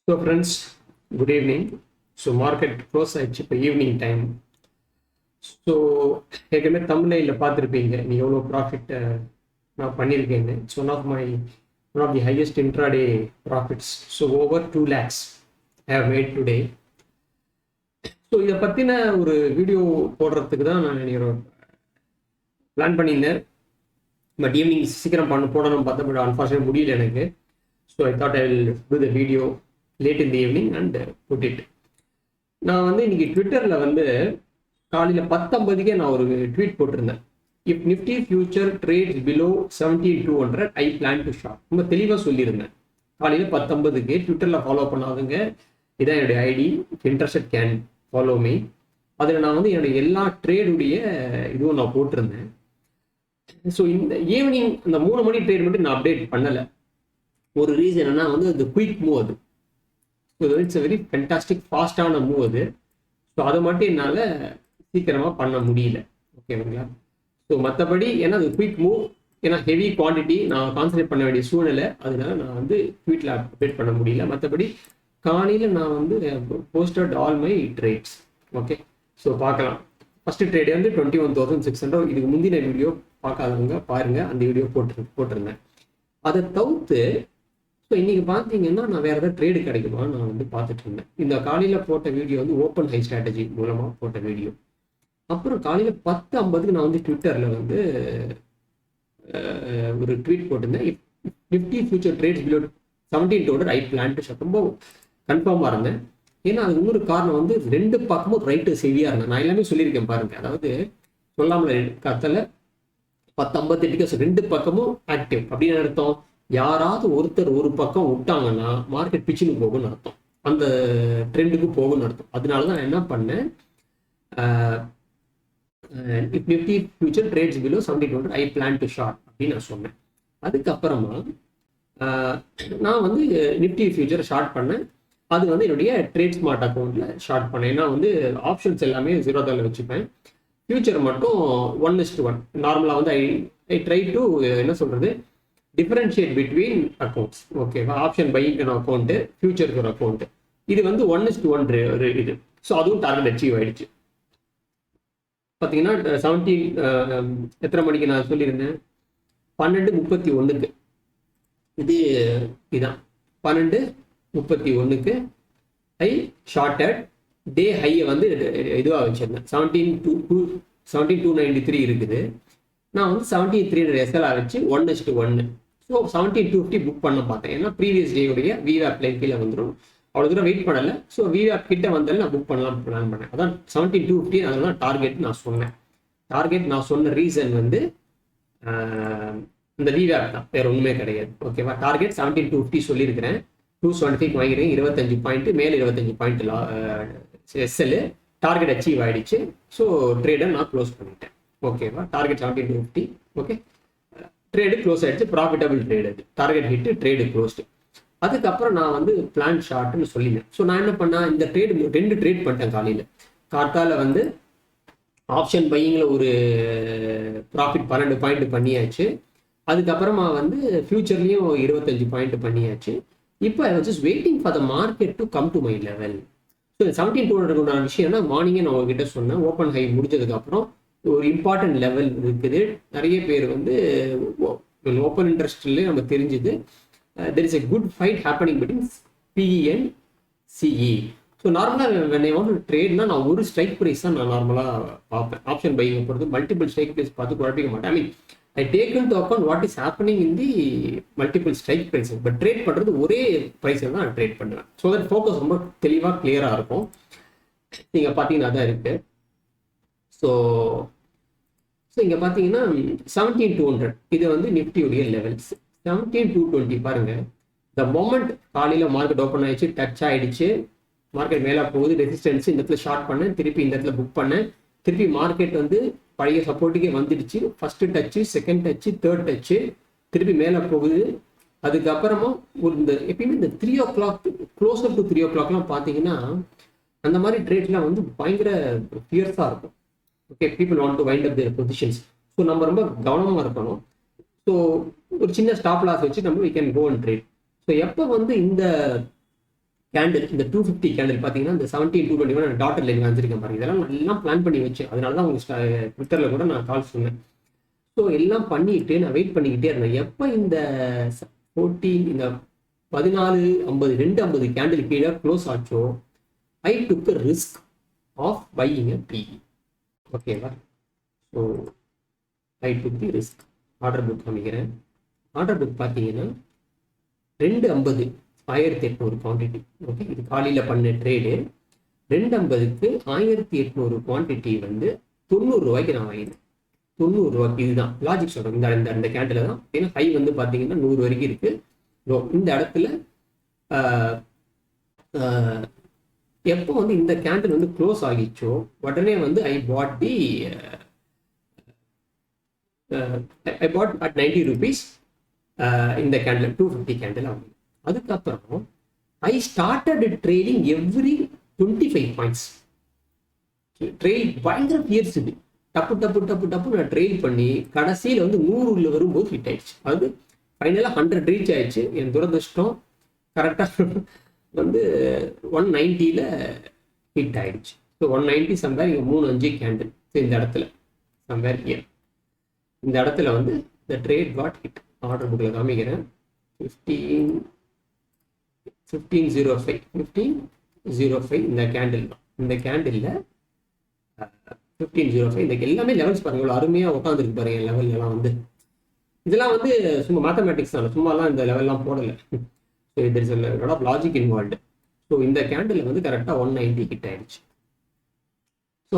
So friends, good evening. So market close ஆயிடுச்சு இப்போ evening time. So ஏற்கனவே தமிழ்நிலையில் பார்த்துருப்பீங்க நீ எவ்வளோ ப்ராஃபிட் நான் பண்ணியிருக்கேன்னு. It's one of the highest intraday profits. So over 2 lakhs I have made today. So இதை பற்றின ஒரு வீடியோ போடுறதுக்கு தான் நான் பிளான் பண்ணியிருந்தேன். பட் ஈவினிங் சீக்கிரம் போடணும் பார்த்தா பட் அன்ஃபார்ச்சுனேட் முடியல எனக்கு. So I thought I will do the video late in the evening and put it. நான் இன்னைக்கு ட்விட்டரில் காலையில் 10:50 நான் ஒரு ட்வீட் போட்டிருந்தேன். If Nifty future trades below 17,200 I plan to short. ரொம்ப தெளிவாக சொல்லியிருந்தேன் காலையில் 10:50 ட்விட்டரில் ஃபாலோ பண்ணாதுங்க. இதான் என்னுடைய ID. Interested can follow me. அதில் நான் என்னுடைய எல்லா ட்ரேடுடைய இதுவும் நான் போட்டிருந்தேன். ஸோ இந்த ஈவினிங் அந்த 3 மணி ட்ரேட் மட்டும் நான் அப்டேட் பண்ணலை. ஒரு ரீசன் என்னன்னா அது குயிக் மூவ். அது இட்ஸ் வெரி ஃபென்டாஸ்டிக் ஃபாஸ்டான மூவ் அது. ஸோ அதை மட்டும் என்னால் சீக்கிரமாக பண்ண முடியல. ஓகேங்களா? ஸோ மற்றபடி ஏன்னா அது குயிக் மூவ், ஏன்னா ஹெவி குவான்டிட்டி நான் கான்சன்ட்ரேட் பண்ண வேண்டிய சூழ்நிலை, அதனால நான் ட்வீட்டில் அப்டேட் பண்ண முடியல. மற்றபடி காலையில் நான் posted all my trades. Okay, so பார்க்கலாம். ஃபஸ்ட்டு ட்ரேடே 21,600. இதுக்கு முந்தின வீடியோ பார்க்காதவங்க பாருங்கள், அந்த வீடியோ போட்டிருந்தேன். அதை தவிர்த்து ஸோ இன்னைக்கு பார்த்தீங்கன்னா நான் வேறு ஏதாவது ட்ரேடு கிடைக்குமா நான் பார்த்துட்டு இருந்தேன். இந்த காலையில் போட்ட வீடியோ ஓப்பன் ஹை ஸ்ட்ராட்டஜி மூலமாக போட்ட வீடியோ. அப்புறம் காலையில் 10:50 நான் ட்விட்டரில் ஒரு ட்வீட் போட்டிருந்தேன். Nifty future trades below 17,200 I plan to short. ரொம்ப கன்ஃபார்மாக இருந்தேன். ஏன்னா அது இன்னொரு காரணம் ரெண்டு பக்கமும் ரைட்டு செவியாக இருந்தேன். நான் எல்லாமே சொல்லியிருக்கேன் பாருங்க. அதாவது சொல்லாமல் கத்தல 10:58 ரெண்டு பக்கமும் ஆக்டிவ் அப்படின்னு அர்த்தம். யாராவது ஒருத்தர் ஒரு பக்கம் விட்டாங்கன்னா மார்க்கெட் பிச்சுன்னு போகும்னு அர்த்தம், அந்த ட்ரெண்டுக்கு போகும்னு அர்த்தம். அதனால தான் நான் என்ன பண்ணேன், Nifty future trades below 17,200 I plan to short அப்படின்னு நான் சொன்னேன். அதுக்கப்புறமா நான் நிஃப்டி ஃபியூச்சர் ஷார்ட் பண்ணேன். அது என்னுடைய ட்ரேட் ஸ்மார்ட் அக்கௌண்ட்டில் ஷார்ட் பண்ணேன். ஏன்னா ஆப்ஷன்ஸ் எல்லாமே zerodhaல வச்சுப்பேன். ஃபியூச்சர் மட்டும் 1:1 நார்மலாக ஐ ட்ரை டு என்ன சொல்கிறது, டிஃபரன்ஷியேட் பிட்வீன் அக்கௌண்ட்ஸ். ஓகேவா? ஆப்ஷன் பையிங்கான அக்கௌண்ட்டு, ஃபியூச்சருக்கு ஒரு அக்கௌண்ட்டு. இது 1:1 இது. ஸோ அதுவும் டார்கெட் அச்சீவ் ஆயிடுச்சு. பார்த்தீங்கன்னா 17 எத்தனை மணிக்கு நான் சொல்லியிருந்தேன், 12:31 இதான் 12:31 ஐ ஷார்ட்டட். டே ஹையை இதுவாக வச்சிருந்தேன். 17,293 இருக்குது. நான் 17,300 எஸ்எல்ஆர் வச்சு 1:1. ஸோ 17,250 புக் பண்ண பார்த்தேன். ஏன்னா ப்ரீவியஸ் டேயுடைய விவேப் லைன் கீழே வந்துடும். அவ்வளோ தூரம் வெயிட் பண்ணலை. ஸோ விவேப் கிட்ட வந்தாலும் நான் புக் பண்ணலாம் பிளான் பண்ணேன். அதான் 17,250. அதில் தான் டார்கெட் நான் சொன்னேன். டார்கெட் நான் சொன்ன ரீசன் இந்த விவேப் தான், வேறு ஒன்றுமே கிடையாது. ஓகேவா? டார்கெட் 17,250 சொல்லியிருக்கிறேன். 275 வாங்கிறேன். 25 பாயிண்ட் மேலே 25 பாயிண்ட் எஸ்எல். டார்கெட் அச்சீவ் ஆயிடுச்சு. ஸோ ட்ரேடை நான் க்ளோஸ் பண்ணிட்டேன். ஓகேவா? டார்கெட் 17,250. ஓகே, ட்ரேடு க்ளோஸ் ஆயிடுச்சு. Profitable trade. அது டார்கெட் ஹிட்டு, ட்ரேடு க்ளோஸ்டு. அதுக்கப்புறம் நான் பிளான் ஷார்ட்னு சொல்லினேன். ஸோ நான் என்ன பண்ணேன், இந்த ட்ரேடு 2 ட்ரேட் பண்ணிட்டேன். கார்த்தால ஆப்ஷன் பையிங்கில் ஒரு ப்ராஃபிட் 12 பாயிண்ட் பண்ணியாச்சு. அதுக்கப்புறமா ஃபியூச்சர்லேயும் 25 பாயிண்ட் பண்ணியாச்சு. இப்போ I was just waiting for the market to come to my level. So 17,200 விஷயம்னா மார்னிங்கே நான் உங்ககிட்ட சொன்னேன். ஓப்பன் ஹை முடிஞ்சதுக்கப்புறம் ஒரு இம்பார்ட்டன்ட் லெவல் இருக்குது. நிறைய பேர் ஓப்பன் இன்ட்ரெஸ்ட்லேயே நம்ம தெரிஞ்சுது. There is a good fight happening between PE and CE. So நார்மலாக when I want to ட்ரேட்னா நான் ஒரு ஸ்ட்ரைக் ப்ரைஸ் தான் நான் நார்மலாக பார்ப்பேன். ஆப்ஷன் பையிங்கை பொறுத்து மல்டிபிள் ஸ்ட்ரைக் ப்ரைஸ் பார்த்து குழப்பிக்க மாட்டேன். I mean I take into account what is happening in the multiple strike prices. But trade பண்ணுறது ஒரே ப்ரைஸில் தான் நான் ட்ரேட் பண்ணுவேன். ஸோ தட் ஃபோக்கஸ் ரொம்ப தெளிவாக கிளியராக இருக்கும். நீங்கள் பார்த்தீங்கன்னா தான் இருக்குது. ஸோ இங்கே பார்த்தீங்கன்னா 17,200 இது நிஃப்டியுடைய லெவல்ஸ். 17,220 பாருங்கள். த மொமெண்ட் காலையில் மார்க்கெட் ஓப்பன் ஆயிடுச்சு, டச் ஆகிடுச்சு, மார்க்கெட் மேலே போகுது, ரெசிஸ்டன்ஸ் இந்த இடத்துல ஷார்ட் பண்ணேன், திருப்பி இந்த இடத்துல புக் பண்ணேன். திருப்பி மார்க்கெட் பழைய சப்போர்ட்டுக்கே வந்துடுச்சு. First touch, second touch, third touch, திருப்பி மேலே போகுது. அதுக்கப்புறமா எப்பயுமே இந்த 3 o'clock க்ளோசர் டு 3 o'clockலாம் பார்த்தீங்கன்னா அந்த மாதிரி ட்ரேட்லாம் பயங்கர ஃபியர்ஸாக இருக்கும். Okay, people want to wind up their positions. So நம்ம ரொம்ப கவனமாக இருக்கணும். ஸோ ஒரு சின்ன ஸ்டாப் லாஸ் வச்சு நம்ம we can go and trade. So எப்போ இந்த கேண்டில் இந்த 250 கேண்டில் பார்த்தீங்கன்னா இந்த 17,221 நான் டாட்டர் லைன் வந்திருக்கேன் பாருங்க. இதெல்லாம் எல்லாம் பிளான் பண்ணி வச்சேன். அதனால தான் உங்களுக்கு ட்விட்டரில் கூட நான் கால் சொன்னேன். ஸோ எல்லாம் பண்ணிட்டு நான் வெயிட் பண்ணிக்கிட்டே இருந்தேன். எப்போ இந்த 14 இந்த 14.50 2.50 கேண்டில் கீழே க்ளோஸ் ஆச்சோ I took risk of buying a PE. ஓகேவா? So I took the risk. Order book காமிக்கிறேன். ஆர்டர் புக் பார்த்தீங்கன்னா 2.50 1800 குவான்டிட்டி. ஓகே, இது காலையில் பண்ண ட்ரேடு. 2.50க்கு 1800 குவான்டிட்டி வந்து 90 ரூபாய்க்கு நான் வாங்கினேன். 90 ரூபாய்க்கு. இதுதான் லாஜிக் சொல்கிறேன். இந்த கேண்டில் தான். ஏன்னா ஹை வந்து பார்த்தீங்கன்னா 100 வரைக்கும் இருக்கு. இந்த இடத்துல எப்போ வந்து இந்த கேண்டில் வந்து க்ளோஸ் ஆகிச்சோ உடனே வந்து ஐ பாட் அட் 90 rupees இந்த கேண்டில் 250 கேண்டில் ஆகும். அதுக்கப்புறம் I started trading every 25 points. Trade பயங்கர பியர்ஸ் இது. டப்பு டப்பு டப்பு டப்பு நான் ட்ரேட் பண்ணி கடைசியில் வந்து 100 வரும்போது ஹிட் ஆயிடுச்சு. அது ஃபைனலாக 100 ரீச் ஆயிடுச்சு. என் துரதிருஷ்டம் கரெக்டாக வந்து 190ல் ஹிட் ஆயிடுச்சு. ஸோ 190 சம்பேர் இங்கே 3.5 கேண்டில். ஸோ இந்த இடத்துல சம்பேர் இயர் இந்த இடத்துல வந்து இந்த ட்ரேட் காட் ஹிட். ஆர்டர் புக்கில் காமிக்கிறேன். 1505 இந்த கேண்டில் தான். இந்த கேண்டில்ல 1505 இந்த எல்லாமே லெவல்ஸ் பாருங்க, இவ்வளோ அருமையாக உட்காந்துருக்கு பாருங்க. லெவல் எல்லாம் வந்து இதெல்லாம் வந்து சும்மா மேத்தமேட்டிக்ஸ் தான், சும்மாலாம் இந்த லெவல்லாம் போடலை. So it is lot of logic involved. So இந்த கேண்டில் வந்து கரெக்டாக 190 ஹிட் ஆயிடுச்சு. ஸோ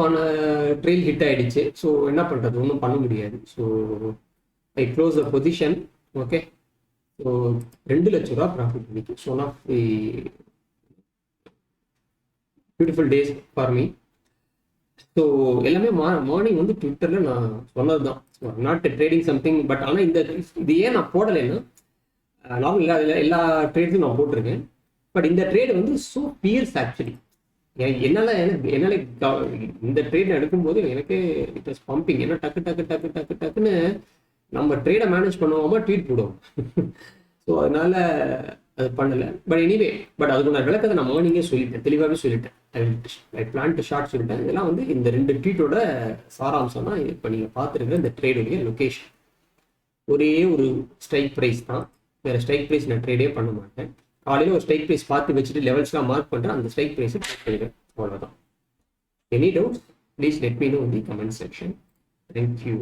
ட்ரெயில் ஹிட் ஆயிடுச்சு. ஸோ என்ன பண்ணுறது, ஒன்றும் பண்ண முடியாது. So I close the position. Okay, so 2 லட்ச ரூபா ப்ராஃபிட் இன்னைக்கு. So one of the beautiful days for me. So எல்லாமே மார்னிங் வந்து ட்விட்டரில் நான் சொன்னது தான். Not trading something. பட் ஆனால் இது ஏன் நான் போடலைன்னா, நார்மல் எல்லா ட்ரேட்ஸும் நான் போட்டிருக்கேன். பட் இந்த ட்ரேட் வந்து ஸோ பியர்ஸ் ஆக்சுவலி. என்னால் இந்த ட்ரேட் எடுக்கும்போது எனக்கு இட் வாஸ் பம்பிங். ஏன்னா டக்குன்னு நம்ம ட்ரேடை மேனேஜ் பண்ணுவோமா ட்வீட் போடுவோம். ஸோ அதனால அது பண்ணலை. பட் எனிவே, பட் அதுக்கு நான் விளக்கத்தை நான் மார்னிங்கே சொல்லிட்டேன், தெளிவாகவே சொல்லிட்டேன். ஐ பிளான் டு ஷார்ட் சொல்லிட்டேன். இதெல்லாம் வந்து இந்த 2 ட்வீட்டோட சாராம்சம் தான். இப்போ நீங்கள் பார்த்துருக்க இந்த ட்ரேடுடைய லொக்கேஷன் ஒரே ஒரு ஸ்ட்ரைக் ப்ரைஸ் தான். வேறு ஸ்ட்ரைக் ப்ரைஸ் நான் ட்ரேடே பண்ண மாட்டேன். காலையில் ஒரு ஸ்ட்ரைக் ப்ரைஸ் பார்த்து வச்சுட்டு லெவல்ஸ்லாம் மார்க் பண்ணுறேன். அந்த ஸ்ட்ரைக் ப்ரைஸை ட்ரேட் பண்ணிடுவேன். அவ்வளோதான். Any doubts please let me know in the comment section. Thank you.